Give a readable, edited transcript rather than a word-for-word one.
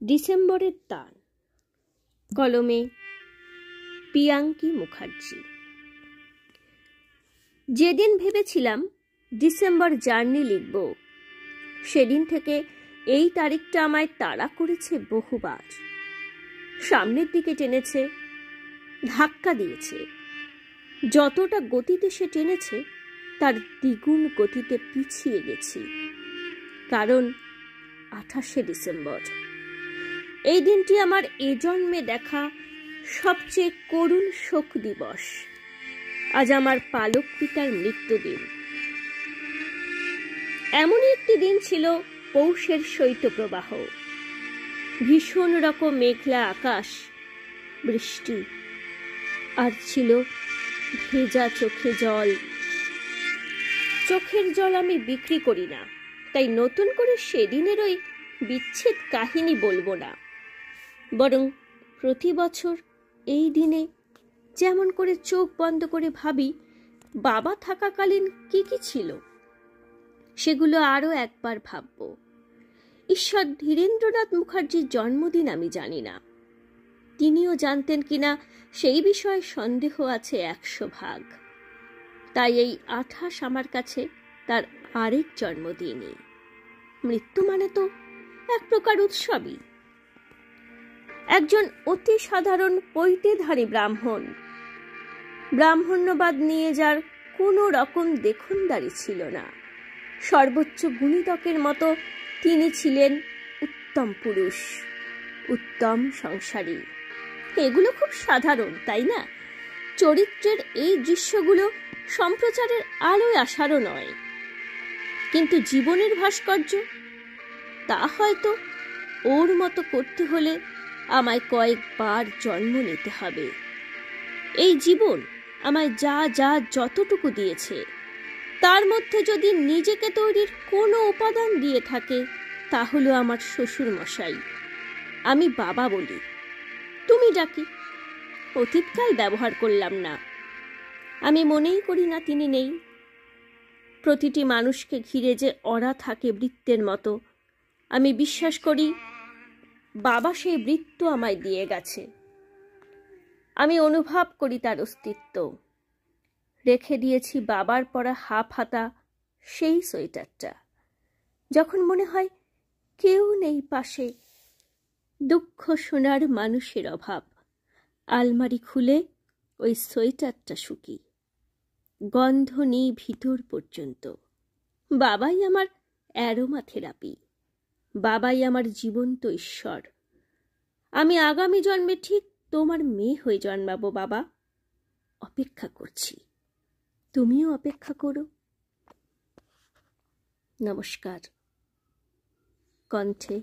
ডিসেম্বরের দান, কলমে পিয়াঙ্কি মুখার্জি। যেদিন ভেবেছিলাম ডিসেম্বর জার্নি লিখব, সেদিন থেকে এই তারিখটা আমায় তাড়া করেছে বহুবার। সামনের দিকে টেনেছে, ধাক্কা দিয়েছে। যতটা গতিতে সে টেনেছে তার দ্বিগুণ গতিতে পিছিয়ে গেছি। কারণ 28শে ডিসেম্বর, এই দিনটি আমার এ জন্মে দেখা সবচেয়ে করুণ শোক দিবস। আজ আমার পালক পিতার মৃত্যুদিন। এমনই একটি দিন ছিল পৌষের শৈত্যপ্রবাহ, ভীষণ রকম মেঘলা আকাশ, বৃষ্টি, আর ছিল ভেজা চোখে জল। চোখের জল আমি বিক্রি করি না, তাই নতুন করে সেদিনের ওই বিচ্ছেদ কাহিনী বলবো না। বরং প্রতি বছর এই দিনে যেমন করে চোখ বন্ধ করে ভাবি বাবা থাকাকালীন কি কি ছিল, সেগুলো আরো একবার ভাবব। ঈশ্বর ধীরেন্দ্রনাথ মুখার্জির জন্মদিন আমি জানি না, তিনিও জানতেন কিনা সেই বিষয়ে সন্দেহ আছে 100 ভাগ। তাই এই 28 আমার কাছে তার আরেক জন্মদিনই। মৃত্যু মানে তো এক প্রকার উৎসবই। একজন অতি সাধারণ পৈতেধারী ব্রাহ্মণ, ব্রাহ্মণ্যবাদ নিয়ে যার কোনো রকম দেখনদারি ছিল না, সর্বোচ্চ গুণিতকের মতো তিনি ছিলেন উত্তম পুরুষ, উত্তম সংসারী। এগুলো খুব সাধারণ, তাই না? চরিত্রের এই দৃশ্যগুলো সম্প্রচারের আলোয় আসারও নয়, কিন্তু জীবনের ভাস্কর্য তা হয়তো ওর মতো করতে হলে আমায় কয়েকবার জন্ম নিতে হবে। এই জীবন আমায় যা যা যতটুকু দিয়েছে, তার মধ্যে যদি নিজেকে তৈরির কোনো উপাদান দিয়ে থাকে, তা হলো আমার শ্বশুর মশাই। আমি বাবা বলি, তুমি ডাকি। অতীতকাল ব্যবহার করলাম না। আমি মনেই করি না তিনি নেই। প্রতিটি মানুষকে ঘিরে যে অরা থাকে বৃত্তের মতো, আমি বিশ্বাস করি বাবা সেই বৃত্ত আমায় দিয়ে গেছে। আমি অনুভব করি তার অস্তিত্ব। রেখে দিয়েছি বাবার পরা হাফ হাতা সেই সোয়েটারটা। যখন মনে হয় কেউ নেই পাশে, দুঃখ শোনার মানুষের অভাব, আলমারি খুলে ওই সোয়েটারটা শুকি, গন্ধ নেই ভিতর পর্যন্ত। বাবাই আমার অ্যারোমা থেরাপি, বাবাই আমার জীবন্ত ঈশ্বর। আমি আগামী জন্মে ঠিক তোমার মেয়ে হয়ে জন্মাবো বাবা। অপেক্ষা করছি, তুমিও অপেক্ষা করো। নমস্কার। কণ্ঠে